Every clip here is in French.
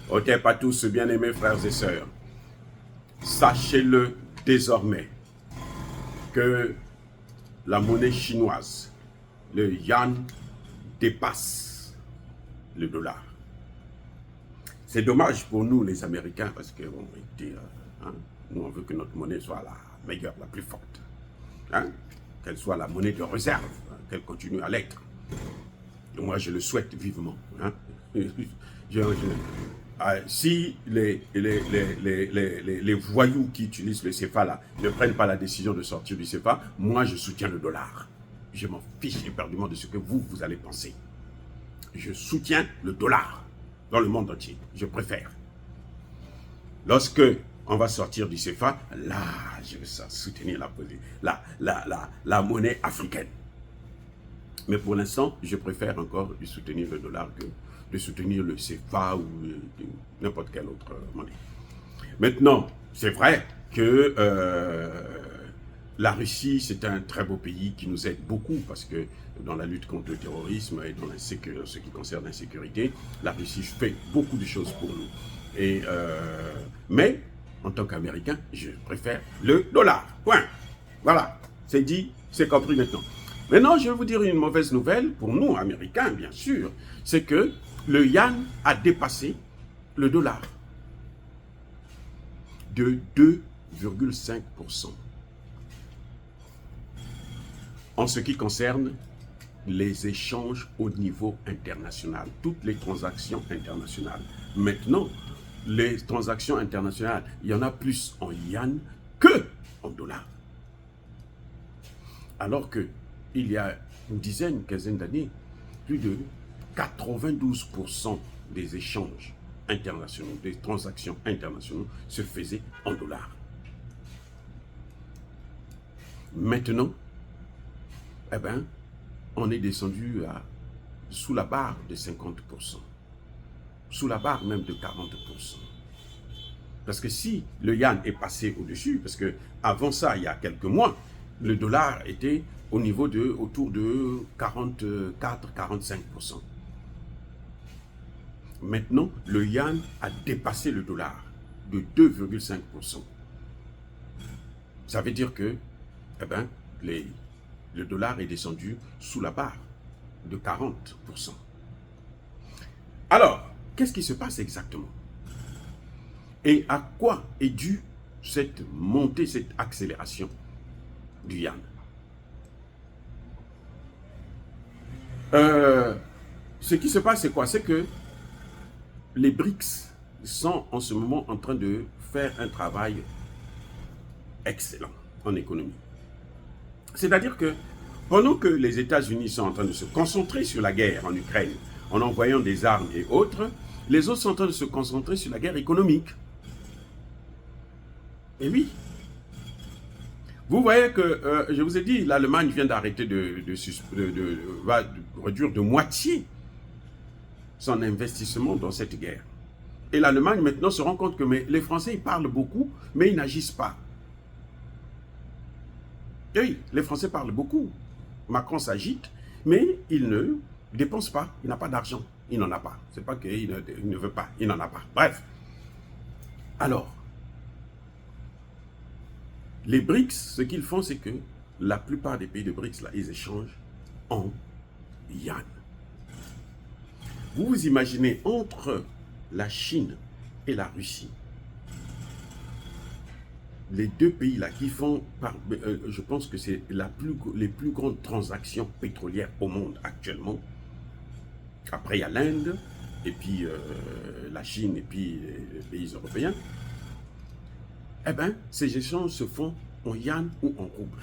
Otep à tous, bien-aimés frères et sœurs, sachez-le désormais que la monnaie chinoise, le yuan, dépasse le dollar. C'est dommage pour nous les Américains parce que nous on veut que notre monnaie soit la meilleure, la plus forte, qu'elle soit la monnaie de réserve, qu'elle continue à l'être. Et moi je le souhaite vivement. Si les voyous qui utilisent le CFA là ne prennent pas la décision de sortir du CFA, moi je soutiens le dollar. Je m'en fiche éperdument de ce que vous allez penser. Je soutiens le dollar dans le monde entier. Je préfère. Lorsque on va sortir du CFA, là, je vais soutenir la monnaie africaine. Mais pour l'instant, je préfère encore soutenir le dollar que de soutenir le CFA ou n'importe quelle autre monnaie. Maintenant, c'est vrai que la Russie, c'est un très beau pays qui nous aide beaucoup parce que dans la lutte contre le terrorisme et dans ce qui concerne l'insécurité, la Russie fait beaucoup de choses pour nous. Mais, en tant qu'Américain, je préfère le dollar. Point. Voilà, c'est dit, c'est compris maintenant. Maintenant, je vais vous dire une mauvaise nouvelle pour nous, Américains, bien sûr, c'est que le yuan a dépassé le dollar de 2,5%. En ce qui concerne les échanges au niveau international, toutes les transactions internationales. Maintenant, les transactions internationales, il y en a plus en yuan que en dollars. Alors que il y a une quinzaine d'années, plus de 92% des échanges internationaux, des transactions internationales se faisaient en dollars. Maintenant, on est descendu sous la barre de 50%, sous la barre même de 40%. Parce que si le yuan est passé au-dessus, parce que avant ça, il y a quelques mois, le dollar était au niveau autour de 44-45%. Maintenant, le yuan a dépassé le dollar de 2,5%. Ça veut dire que le dollar est descendu sous la barre de 40%. Alors, qu'est-ce qui se passe exactement? Et à quoi est due cette montée, cette accélération du yuan? Ce qui se passe, c'est quoi? C'est que les BRICS sont en ce moment en train de faire un travail excellent en économie. C'est-à-dire que pendant que les États-Unis sont en train de se concentrer sur la guerre en Ukraine, en envoyant des armes et autres, les autres sont en train de se concentrer sur la guerre économique. Et oui. Vous voyez que, je vous ai dit, l'Allemagne vient d'arrêter va réduire de moitié son investissement dans cette guerre. Et l'Allemagne maintenant se rend compte que les Français ils parlent beaucoup, mais ils n'agissent pas. Et oui, les Français parlent beaucoup. Macron s'agite, mais il ne dépense pas, il n'a pas d'argent. Il n'en a pas. C'est pas qu'il ne veut pas, il n'en a pas. Bref. Alors, les BRICS, ce qu'ils font, c'est que la plupart des pays de BRICS, là, ils échangent en yuan. Vous vous imaginez, entre la Chine et la Russie, les deux pays là qui font, je pense que c'est les plus grandes transactions pétrolières au monde actuellement. Après, il y a l'Inde, et puis la Chine, et puis les pays européens. Ces échanges se font en yuan ou en rouble.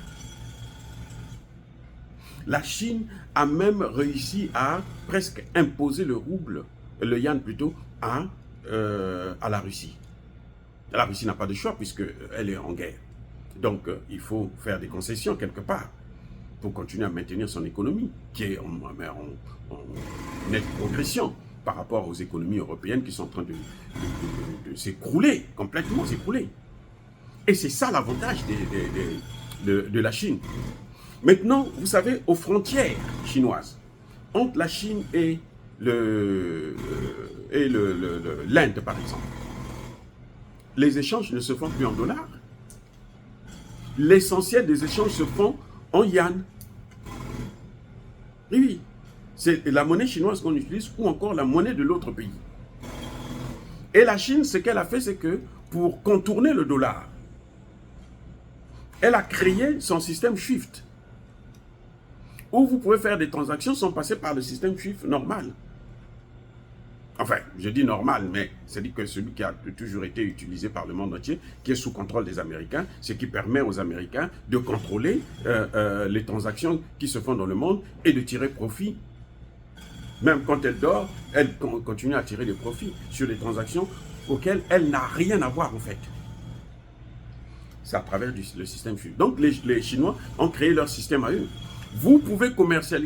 La Chine a même réussi à presque imposer le yuan plutôt, à la Russie. La Russie n'a pas de choix puisqu'elle est en guerre. Donc, il faut faire des concessions quelque part pour continuer à maintenir son économie, qui est en nette progression par rapport aux économies européennes qui sont en train de s'écrouler, complètement s'écrouler. Et c'est ça l'avantage de la Chine. Maintenant, vous savez, aux frontières chinoises, entre la Chine et l'Inde, par exemple, les échanges ne se font plus en dollars. L'essentiel des échanges se font en yuan. Oui, c'est la monnaie chinoise qu'on utilise ou encore la monnaie de l'autre pays. Et la Chine, ce qu'elle a fait, c'est que pour contourner le dollar, elle a créé son système SWIFT, où vous pouvez faire des transactions sans passer par le système SWIFT normal. Enfin, je dis normal, mais c'est-à-dire que celui qui a toujours été utilisé par le monde entier, qui est sous contrôle des Américains, ce qui permet aux Américains de contrôler les transactions qui se font dans le monde et de tirer profit. Même quand elle dort, elle continue à tirer des profits sur les transactions auxquelles elle n'a rien à voir en fait. C'est à travers le système SWIFT. Donc les Chinois ont créé leur système à eux. Vous pouvez commercer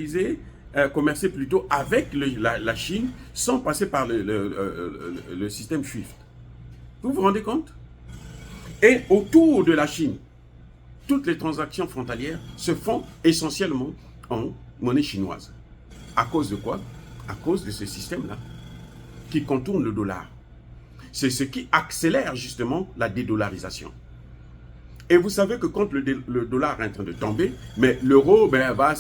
plutôt avec la Chine sans passer par le système SWIFT. Vous vous rendez compte? Et autour de la Chine, toutes les transactions frontalières se font essentiellement en monnaie chinoise. À cause de quoi? À cause de ce système-là qui contourne le dollar. C'est ce qui accélère justement la dédollarisation. Et vous savez que quand le dollar est en train de tomber, mais l'euro va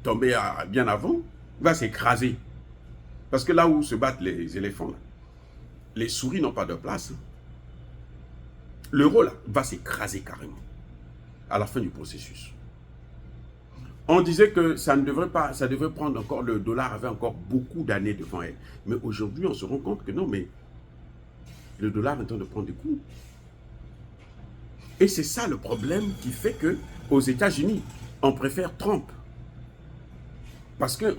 tomber bien avant, va s'écraser. Parce que là où se battent les éléphants, là, les souris n'ont pas de place. L'euro là va s'écraser carrément à la fin du processus. On disait que ça ne devrait pas, ça devait prendre encore, le dollar avait encore beaucoup d'années devant elle. Mais aujourd'hui, on se rend compte que non, mais le dollar est en train de prendre des coups. Et c'est ça le problème qui fait que aux États-Unis, on préfère Trump. Parce que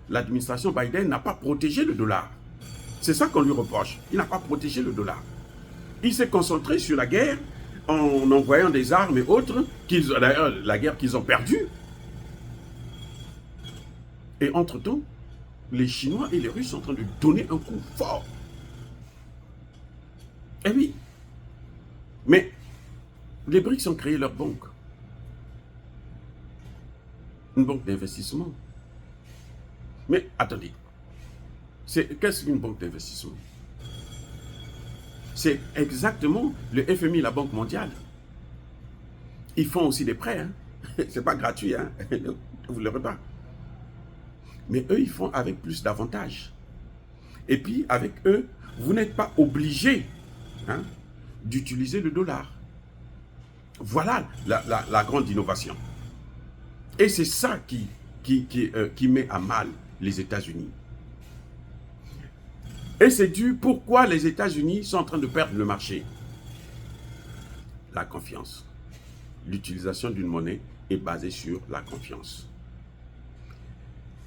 l'administration Biden n'a pas protégé le dollar. C'est ça qu'on lui reproche. Il n'a pas protégé le dollar. Il s'est concentré sur la guerre en envoyant des armes et autres, d'ailleurs la guerre qu'ils ont perdue. Et entre-temps, les Chinois et les Russes sont en train de donner un coup fort. Eh oui. Mais les BRICS ont créé leur banque. Une banque d'investissement. Mais attendez, qu'est-ce qu'une banque d'investissement? C'est exactement le FMI, la Banque mondiale. Ils font aussi des prêts. Hein? Ce n'est pas gratuit, hein? Vous ne l'aurez pas. Mais eux, ils font avec plus d'avantages. Et puis, avec eux, vous n'êtes pas obligé d'utiliser le dollar. Voilà la grande innovation. Et c'est ça qui met à mal les États-Unis. Et c'est dû pourquoi les États-Unis sont en train de perdre le marché. La confiance. L'utilisation d'une monnaie est basée sur la confiance.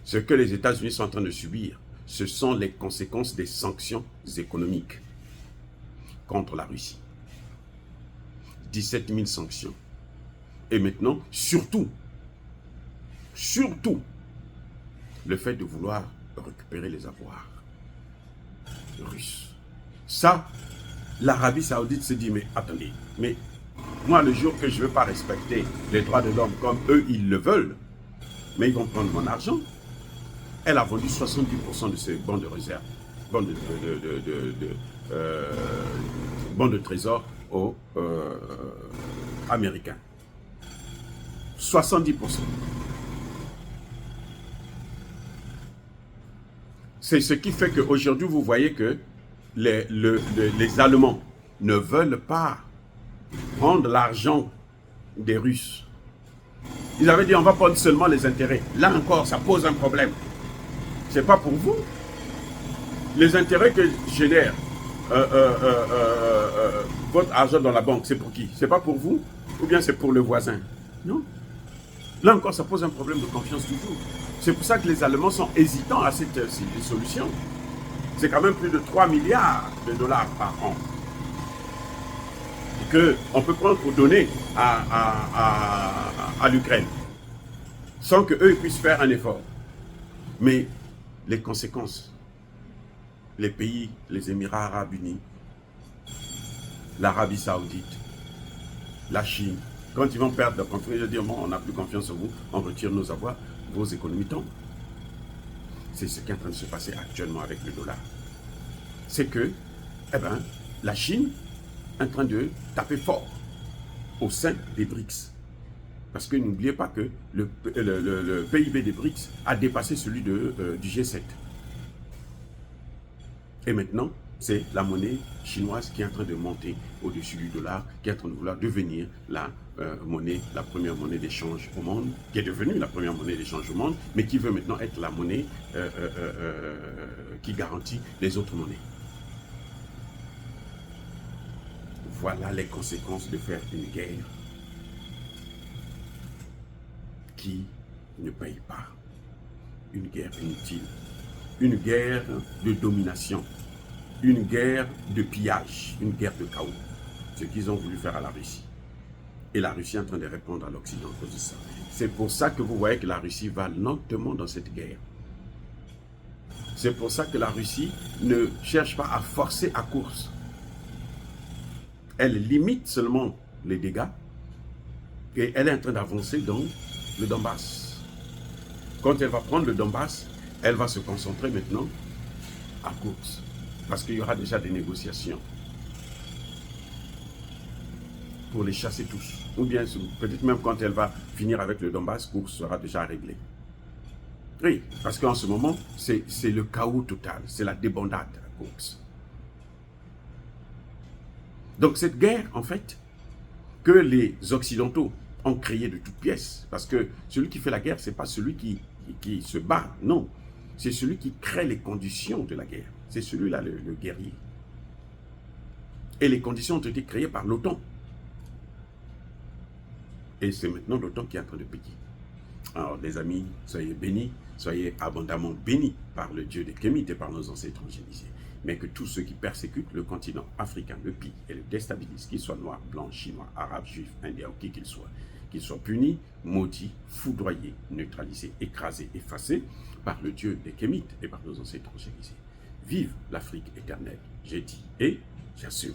Ce que les États-Unis sont en train de subir, ce sont les conséquences des sanctions économiques contre la Russie. 17 000 sanctions. Et maintenant, surtout, le fait de vouloir récupérer les avoirs russes. Ça, l'Arabie Saoudite se dit, mais attendez, mais moi, le jour que je ne veux pas respecter les droits de l'homme comme eux, ils le veulent, mais ils vont prendre mon argent. Elle a vendu 70% de ses bons de réserve, bons de trésor aux Américains. 70%. C'est ce qui fait qu'aujourd'hui, vous voyez que les Allemands ne veulent pas prendre l'argent des Russes. Ils avaient dit, on va prendre seulement les intérêts. Là encore, ça pose un problème. Ce n'est pas pour vous. Les intérêts que génère votre argent dans la banque, c'est pour qui? C'est pas pour vous? Ou bien c'est pour le voisin? Non. Là encore, ça pose un problème de confiance toujours. C'est pour ça que les Allemands sont hésitants à cette solution. C'est quand même plus de 3 milliards de dollars par an qu'on peut prendre pour donner à l'Ukraine, sans qu'eux puissent faire un effort. Mais les conséquences, les pays, les Émirats Arabes Unis, l'Arabie Saoudite, la Chine, quand ils vont perdre leur confiance, ils vont dire, bon, on n'a plus confiance en vous, on retire nos avoirs, vos économies tombent. c'est ce qui est en train de se passer actuellement avec le dollar. C'est que, la Chine est en train de taper fort au sein des BRICS. Parce que n'oubliez pas que le PIB des BRICS a dépassé celui du G7. Et maintenant, c'est la monnaie chinoise qui est en train de monter au-dessus du dollar, qui est en train de vouloir devenir la première monnaie d'échange au monde, qui est devenue la première monnaie d'échange au monde, mais qui veut maintenant être la monnaie qui garantit les autres monnaies. Voilà les conséquences de faire une guerre qui ne paye pas. Une guerre inutile. Une guerre de domination. Une guerre de pillage. Une guerre de chaos. Ce qu'ils ont voulu faire à la Russie. Et la Russie est en train de répondre à l'Occident à cause de ça. C'est pour ça que vous voyez que la Russie va lentement dans cette guerre. C'est pour ça que la Russie ne cherche pas à forcer à course. Elle limite seulement les dégâts et elle est en train d'avancer dans le Donbass. Quand elle va prendre le Donbass, elle va se concentrer maintenant à course. Parce qu'il y aura déjà des négociations pour les chasser tous. Ou bien peut-être même quand elle va finir avec le Donbass, course sera déjà réglée. Oui, parce qu'en ce moment, c'est le chaos total, c'est la débandade à course. Donc cette guerre, en fait, que les Occidentaux ont créée de toutes pièces, parce que celui qui fait la guerre, ce n'est pas celui qui se bat, non. C'est celui qui crée les conditions de la guerre. C'est celui-là, le guerrier. Et les conditions ont été créées par l'OTAN. Et c'est maintenant l'OTAN qui est en train de payer. Alors, les amis, soyez bénis, soyez abondamment bénis par le Dieu des Kémites et par nos ancêtres angélisés. Mais que tous ceux qui persécutent le continent africain, le pillent et le déstabilisent, qu'ils soient noirs, blancs, chinois, arabes, juifs, indiens ou qui qu'ils soient punis, maudits, foudroyés, neutralisés, écrasés, effacés par le Dieu des Kémites et par nos ancêtres angélisés. Vive l'Afrique éternelle, j'ai dit et j'assume.